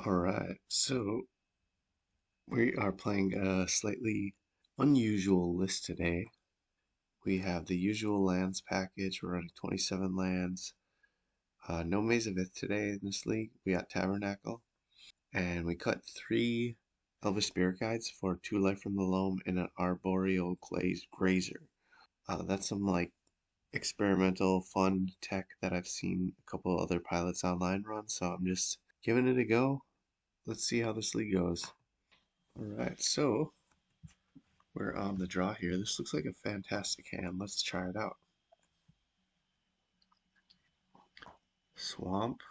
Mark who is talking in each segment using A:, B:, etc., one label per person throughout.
A: Alright, so we are playing a slightly unusual list today. We have the usual lands package. We're running 27 lands. No Maze of Ith today in this league. We got Tabernacle. And we cut 3 Elvish Spirit Guides for 2 Life from the Loam and an Arboreal Grazer. That's some like experimental fun tech that I've seen a couple other pilots online run, so I'm just giving it a go. Let's see how this league goes. Alright, so we're on the draw here. This looks like a fantastic hand. Let's try it out. Swamp.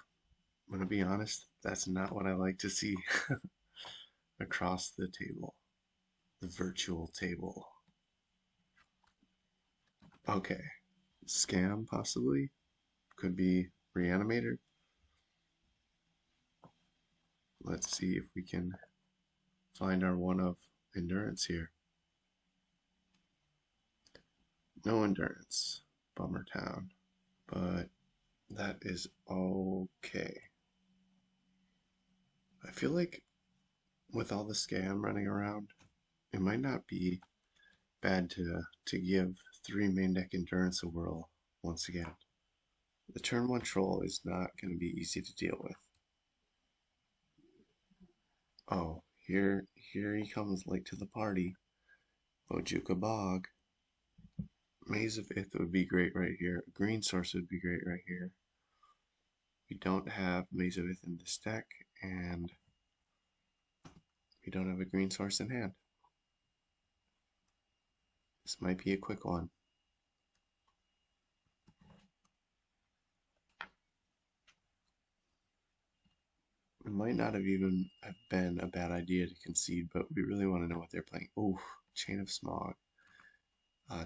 A: I'm going to be honest, that's not what I like to see across the table. The virtual table. Okay. Scam, possibly. Could be Reanimator. Let's see if we can find our one of Endurance here. No Endurance. Bummer Town. But that is okay. I feel like with all the scam running around, it might not be bad to give 3 main deck Endurance a whirl once again. The turn 1 troll is not going to be easy to deal with. Oh, here he comes late to the party. Bojuka Bog. Maze of Ith would be great right here. Green Source would be great right here. We don't have Maze of Ith in this deck, and we don't have a green source in hand. This might be a quick one. It might not have even have been a bad idea to concede, but we really want to know what they're playing. Ooh, Chain of Smog.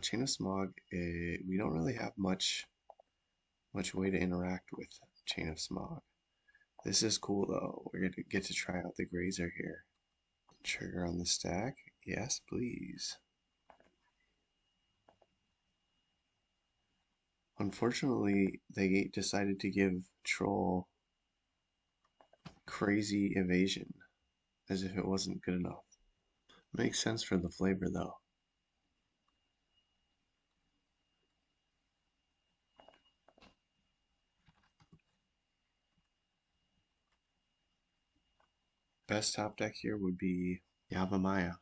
A: Chain of Smog, we don't really have much way to interact with Chain of Smog. This is cool though. We're gonna get to try out the Grazer here. Trigger on the stack. Yes, please. Unfortunately, they decided to give Troll crazy evasion, as if it wasn't good enough. Makes sense for the flavor though. Best top deck here would be Yavimaya.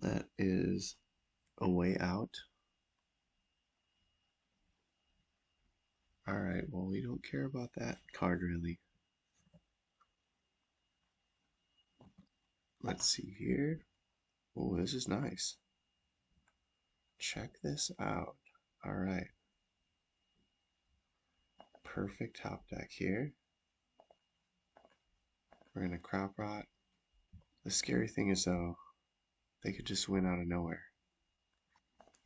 A: That is a way out. Alright, well, we don't care about that card really. Let's see here. Oh, this is nice. Check this out. Alright. Perfect top deck here. We're gonna crop rot. The scary thing is though, they could just win out of nowhere.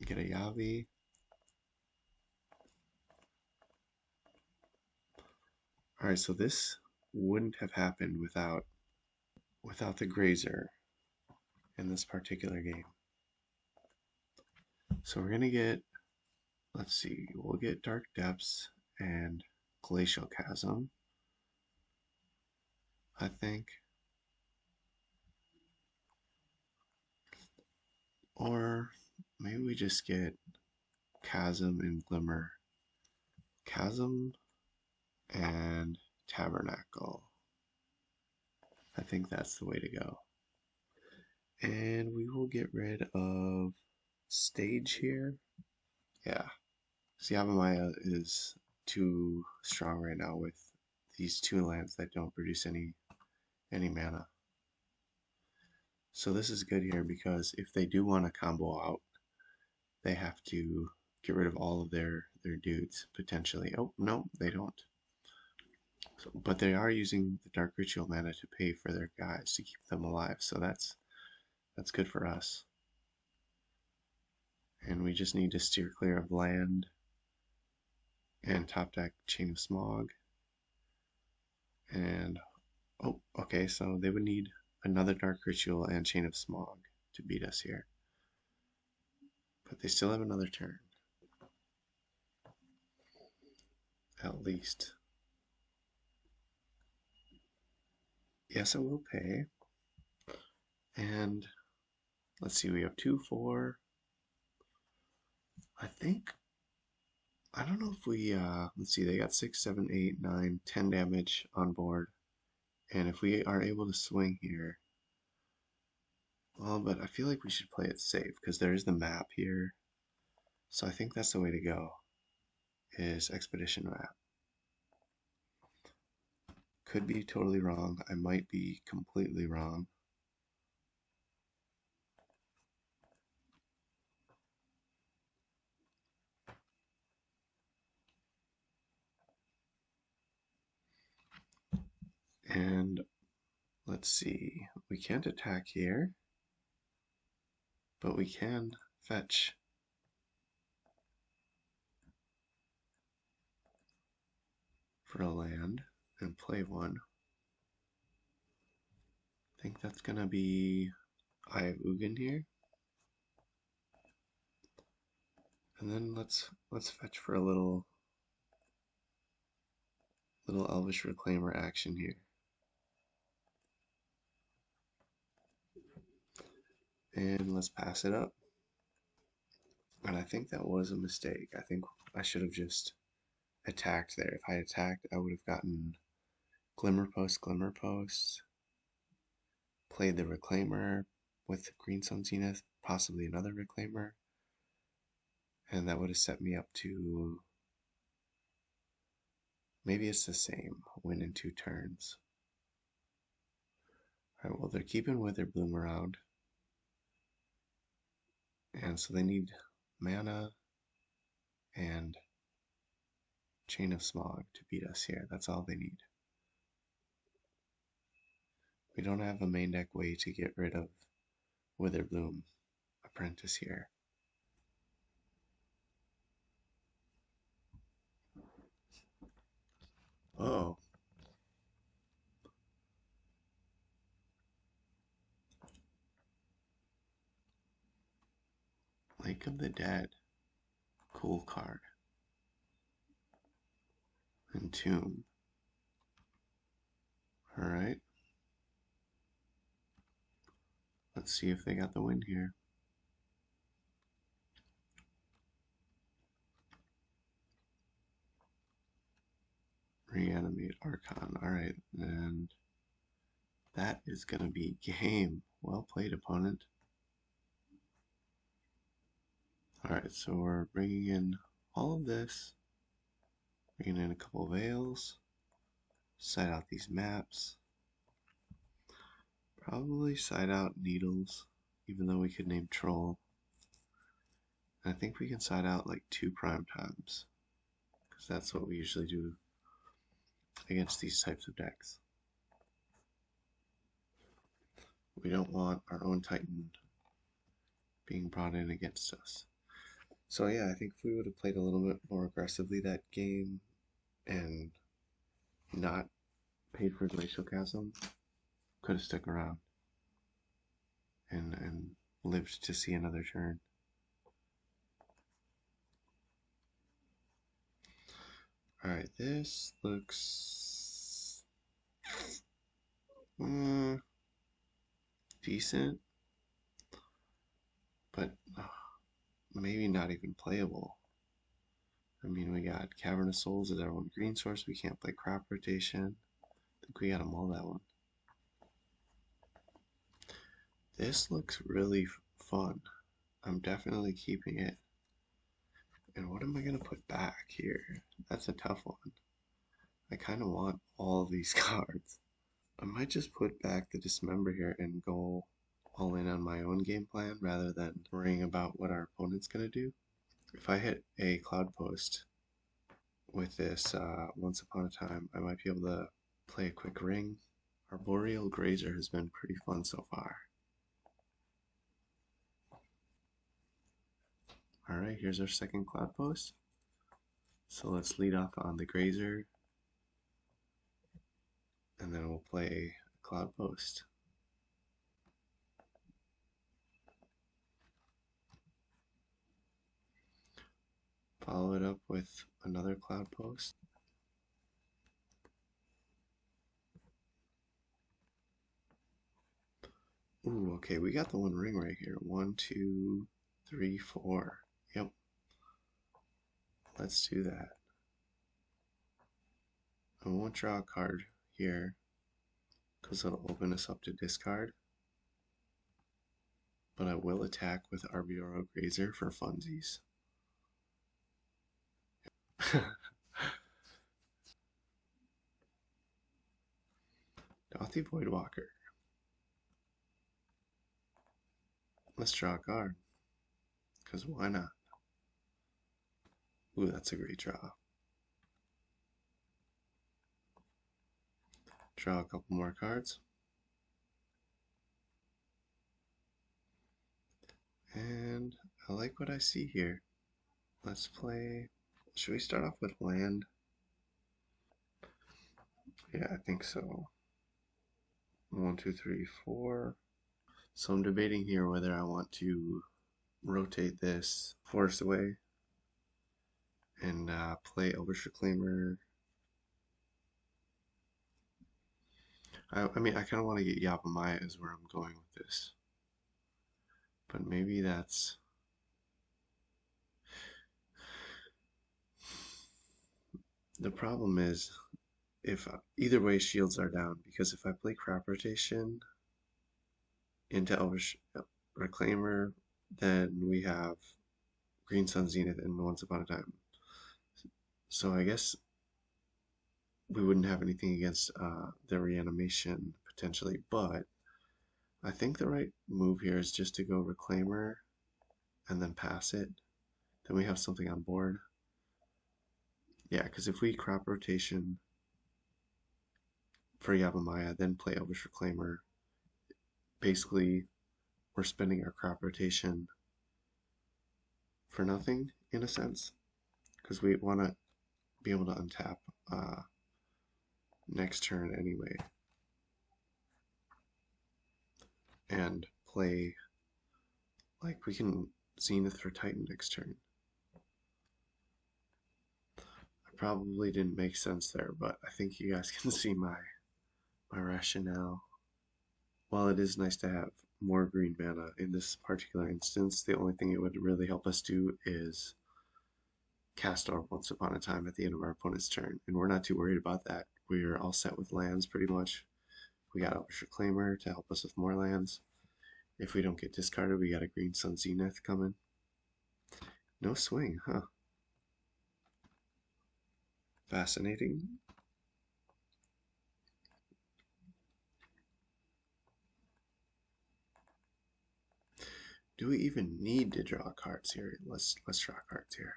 A: Get a Yavi. Alright, so this wouldn't have happened without the Grazer in this particular game. So we're gonna get, let's see, we'll get Dark Depths and Glacial Chasm, I think. Or maybe we just get Chasm and Glimmer. Chasm and Tabernacle. I think that's the way to go. And we will get rid of Stage here. Yeah. Yavimaya is too strong right now with these 2 lands that don't produce any mana. So this is good here because if they do want to combo out, they have to get rid of all of their dudes potentially. Oh no, they don't. So, but they are using the Dark Ritual mana to pay for their guys to keep them alive. So that's good for us. And we just need to steer clear of land and top deck Chain of Smog. And oh, okay, so they would need another Dark Ritual and Chain of Smog to beat us here. But they still have another turn. At least. Yes, I will pay. And let's see, we have 2, 4. I think, I don't know if we, let's see, they got 6, 7, 8, 9, 10 damage on board. And if we are able to swing here, well, but I feel like we should play it safe because there is the map here. So I think that's the way to go, is Expedition map. Could be totally wrong. I might be completely wrong. And let's see, we can't attack here, but we can fetch. For a land and play one. I think that's gonna be Eye of Ugin here. And then let's fetch for a little Elvish Reclaimer action here. And let's pass it up. And I think that was a mistake. I think I should have just attacked there. If I attacked, I would have gotten Glimmer Post, played the Reclaimer with Green Sun Zenith, possibly another Reclaimer, and that would have set me up to, maybe it's the same, win in 2 turns. Alright, well, they're keeping Witherbloom around. And so they need mana and Chain of Smog to beat us here. That's all they need. We don't have a main deck way to get rid of Witherbloom Apprentice here. Oh. Lake of the Dead. Cool card. Entomb. Alright. Let's see if they got the win here. Reanimate Archon. Alright, and that is going to be game. Well played, opponent. Alright, so we're bringing in all of this. Bringing in a couple veils. Side out these maps. Probably side out Needles, even though we could name Troll. I think we can side out like 2 prime times, because that's what we usually do against these types of decks. We don't want our own Titan being brought in against us. So yeah, I think if we would have played a little bit more aggressively that game and not paid for Glacial Chasm, could have stuck around and lived to see another turn. Alright, this looks decent, but maybe not even playable. I mean, we got Cavern of Souls as our one green source. We can't play crop rotation. I think we gotta mull that one. This looks really fun. I'm definitely keeping it. And what am I gonna put back here? That's a tough one. I kind of want all of these cards. I might just put back the Dismember here and go all in on my own game plan rather than worrying about what our opponent's gonna do. If I hit a Cloudpost with this Once Upon a Time, I might be able to play a quick ring. Our Boreal Grazer has been pretty fun so far. Alright, here's our second Cloudpost. So let's lead off on the Grazer, and then we'll play Cloudpost. Follow it up with another Cloudpost. Ooh, okay, we got the one ring right here. 1, 2, 3, 4. Yep. Let's do that. I won't draw a card here because it'll open us up to discard. But I will attack with Arboreal Grazer for funsies. Dothy Voidwalker. Let's draw a card. Because why not? Ooh, that's a great draw. Draw a couple more cards. And I like what I see here. Let's play. Should we start off with land? Yeah, I think so. 1, 2, 3, 4. So I'm debating here whether I want to rotate this Forest Away and play Elvish Reclaimer. I mean, I kind of want to get Yavimaya is where I'm going with this. But maybe that's... The problem is, if either way shields are down, because if I play Crop Rotation into Elvish Reclaimer, then we have Green Sun Zenith and Once Upon a Time. So I guess we wouldn't have anything against the reanimation potentially, but I think the right move here is just to go Reclaimer and then pass it. Then we have something on board. Yeah, because if we Crop Rotation for Yavimaya, then play Elvish Reclaimer, basically we're spending our Crop Rotation for nothing, in a sense, because we want to be able to untap next turn anyway and play, like, we can Zenith for Titan next turn. I probably didn't make sense there, but I think you guys can see my rationale. While it is nice to have more green mana in this particular instance, the only thing it would really help us do is cast our Once Upon a Time at the end of our opponent's turn, and we're not too worried about that. We're all set with lands pretty much. We got Elvish Reclaimer to help us with more lands. If we don't get discarded, we got a Green Sun Zenith coming. No swing, huh? Fascinating. Do we even need to draw cards here? Let's draw cards here.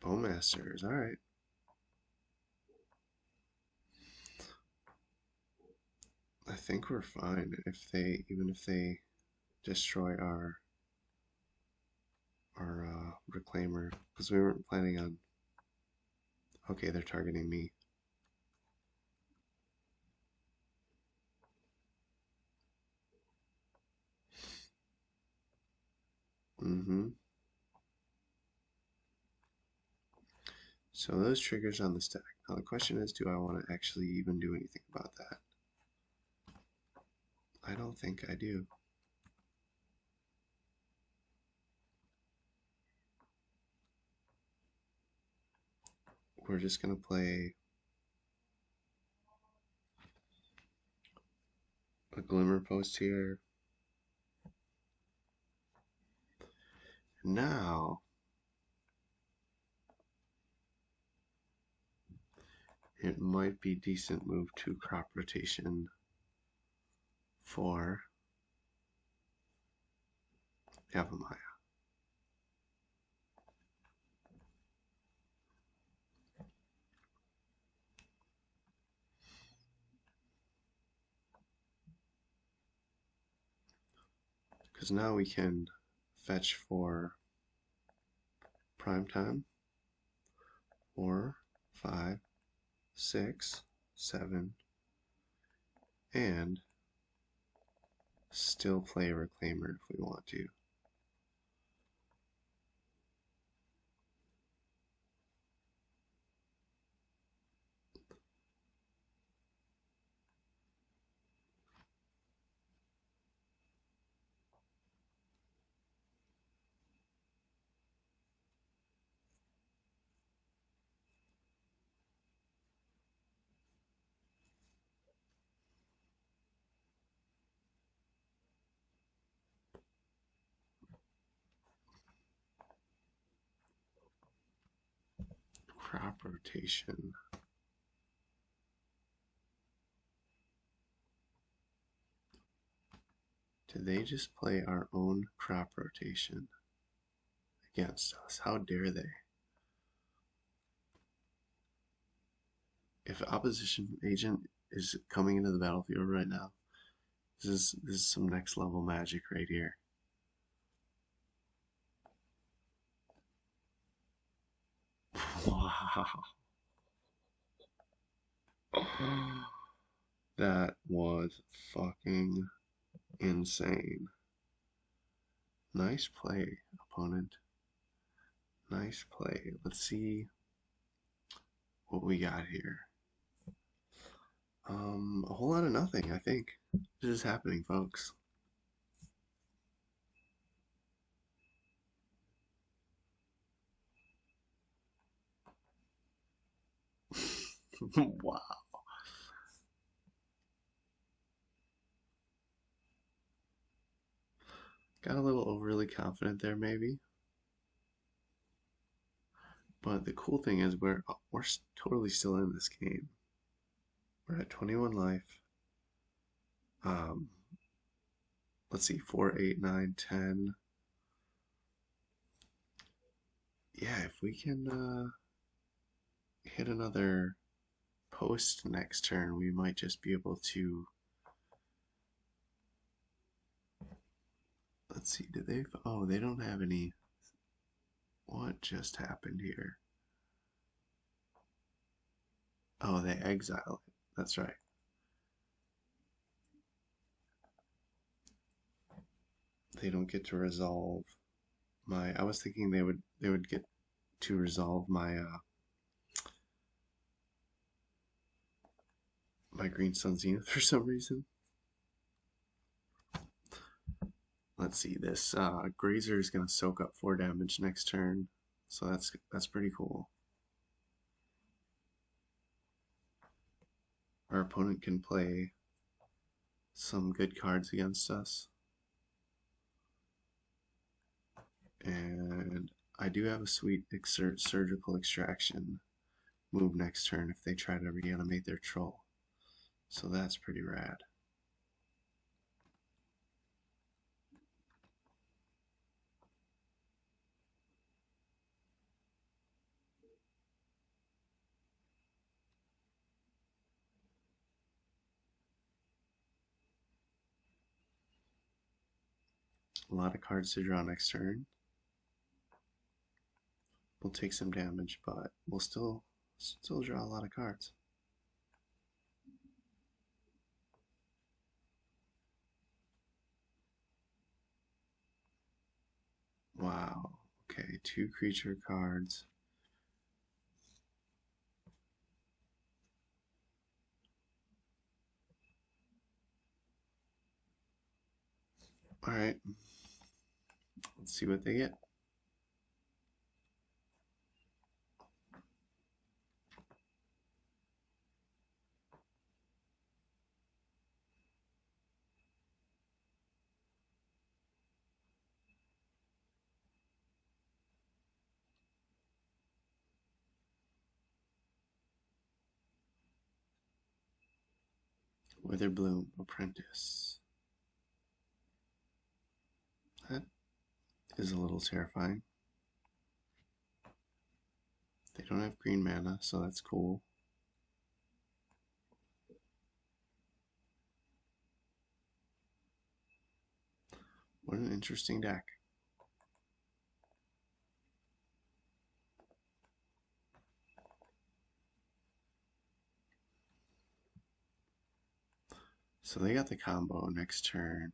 A: Bowmasters, alright. I think we're fine even if they destroy our Reclaimer, because we weren't planning on... Okay, they're targeting me. So those triggers on the stack. Now the question is, do I want to actually even do anything about that? I don't think I do. We're just going to play a Glimmer Post here. Now, it might be a decent move to Crop Rotation for Yavimaya. Because now we can fetch for Prime Time, 4, 5, 6, 7, and still play a Reclaimer if we want to. crop rotation. Did they just play our own crop rotation against us? How dare they? If opposition agent is coming into the battlefield right now, this is some next level magic right here. Wow. That was fucking insane. Nice play, opponent. Nice play. Let's see what we got here. A whole lot of nothing, I think. This is happening, folks. Wow. Got a little overly confident there, maybe. But the cool thing is we're totally still in this game. We're at 21 life. Um, let's see, 4, 8, 9, 10. Yeah, if we can hit another post next turn, we might just be able to. Let's see, did they? Oh, they don't have any. What just happened here? Oh, they exile it. That's right. They don't get to resolve my. I was thinking they would get to resolve my my Green Sun Zenith for some reason. Let's see, this Grazer is going to soak up 4 damage next turn, so that's pretty cool. Our opponent can play some good cards against us. And I do have a sweet surgical extraction move next turn if they try to reanimate their troll. So that's pretty rad. A lot of cards to draw next turn. We'll take some damage, but we'll still draw a lot of cards. Wow. Okay, 2 creature cards. Alright. Let's see what they get. Witherbloom Apprentice. That is a little terrifying. They don't have green mana, so that's cool. What an interesting deck. So they got the combo next turn.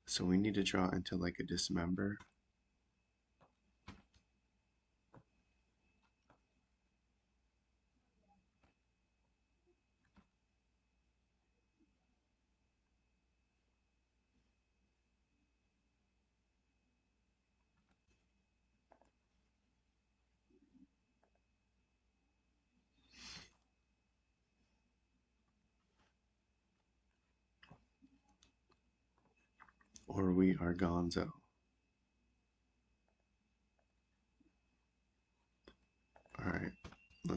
A: So we need to draw into like a Dismember. Or we are gonzo.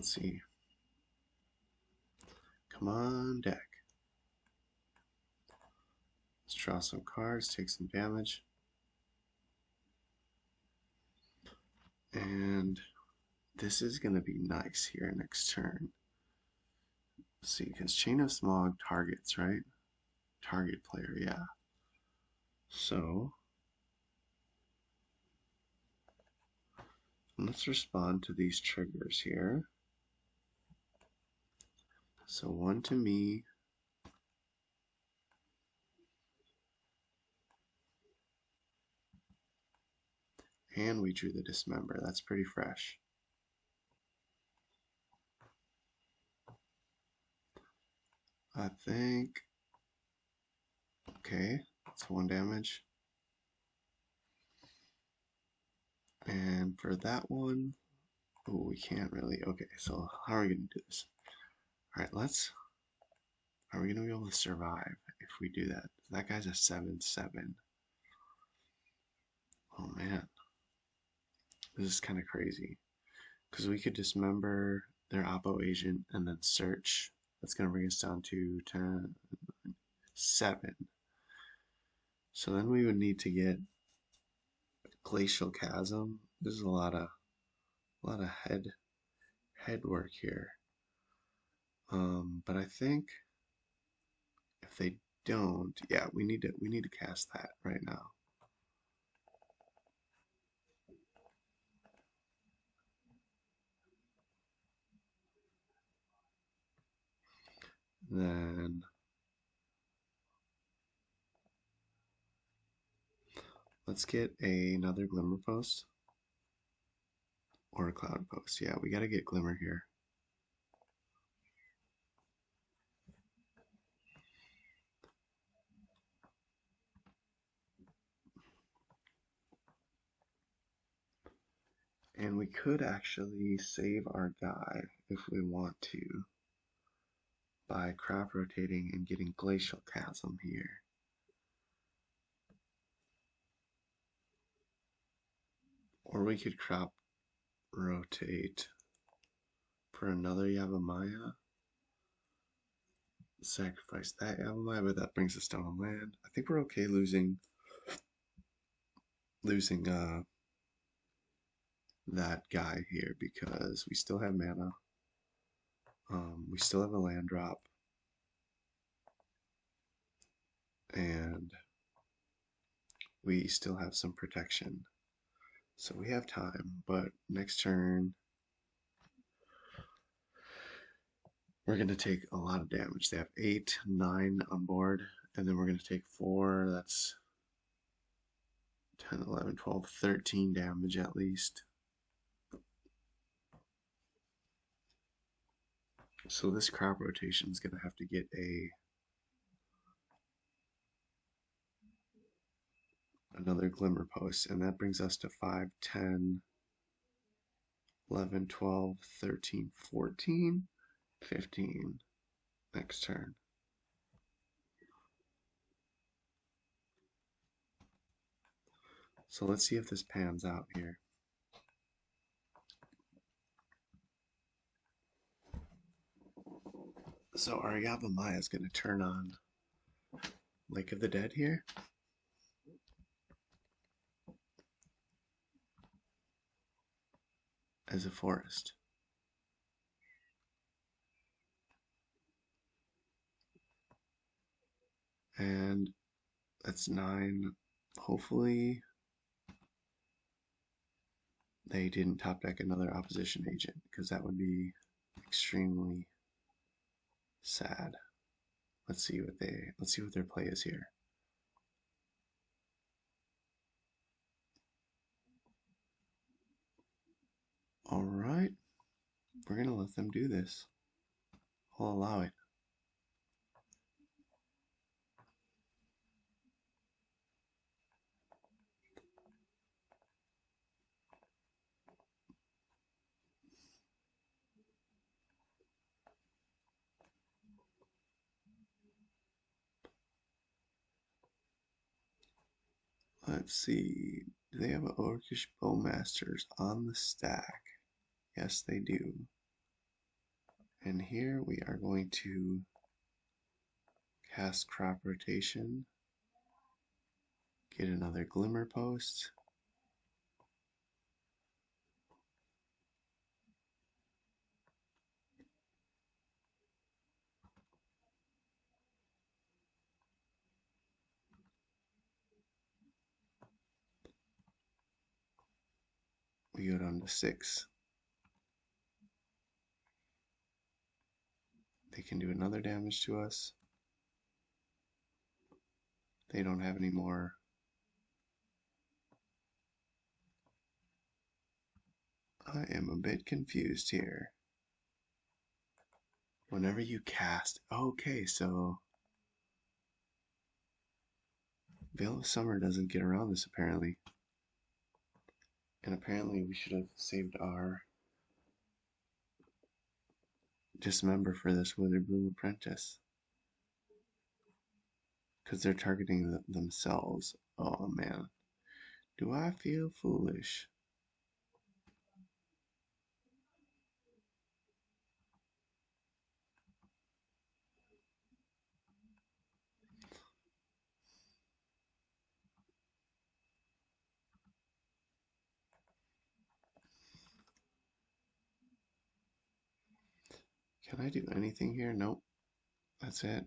A: Let's see. Come on, deck. Let's draw some cards, take some damage. And this is going to be nice here next turn. Let's see, because Chain of Smog targets, right? Target player, yeah. So, let's respond to these triggers here. So one to me. And we drew the Dismember. That's pretty fresh. I think, okay, that's 1 damage. And for that one, oh, we can't really, okay, so how are we going to do this? All right, are we going to be able to survive if we do that? That guy's a 7/7. Oh man, this is kind of crazy. Because we could dismember their Oppo agent and then search. That's going to bring us down to 10, 7. So then we would need to get Glacial Chasm. This is a lot of head work here. But I think if they don't, yeah, we need to cast that right now. Then let's get another Glimmer Post or a Cloud Post. Yeah, we got to get Glimmer here. And we could actually save our guy if we want to by crop rotating and getting Glacial Chasm here. Or we could crop rotate for another Yavimaya. Sacrifice that Yavimaya, but that brings us down on land. I think we're okay losing that guy here because we still have mana. We still have a land drop. And we still have some protection. So we have time, but next turn we're going to take a lot of damage. They have 8, 9 on board, and then we're going to take 4. That's 10, 11, 12, 13 damage at least. So this crop rotation is going to have to get another Glimmer Post, and that brings us to 5, 10, 11, 12, 13, 14, 15 next turn. So let's see if this pans out here. So our Yavimaya is going to turn on Lake of the Dead here. As a forest. And that's 9. Hopefully they didn't top deck another opposition agent because that would be extremely sad. Let's see what their play is here. All right, we're gonna let them do this. I'll allow it. Let's see. Do they have an Orcish Bowmasters on the stack? Yes, they do. And here we are going to cast crop rotation, get another glimmer post. We go down to 6. They can do another damage to us. They don't have any more. I am a bit confused here. Whenever you cast, okay, so Veil of Summer doesn't get around this apparently. And apparently we should have saved our Dismember for this Witherbloom Apprentice. Because they're targeting themselves. Oh man. Do I feel foolish? Can I do anything here? Nope. That's it.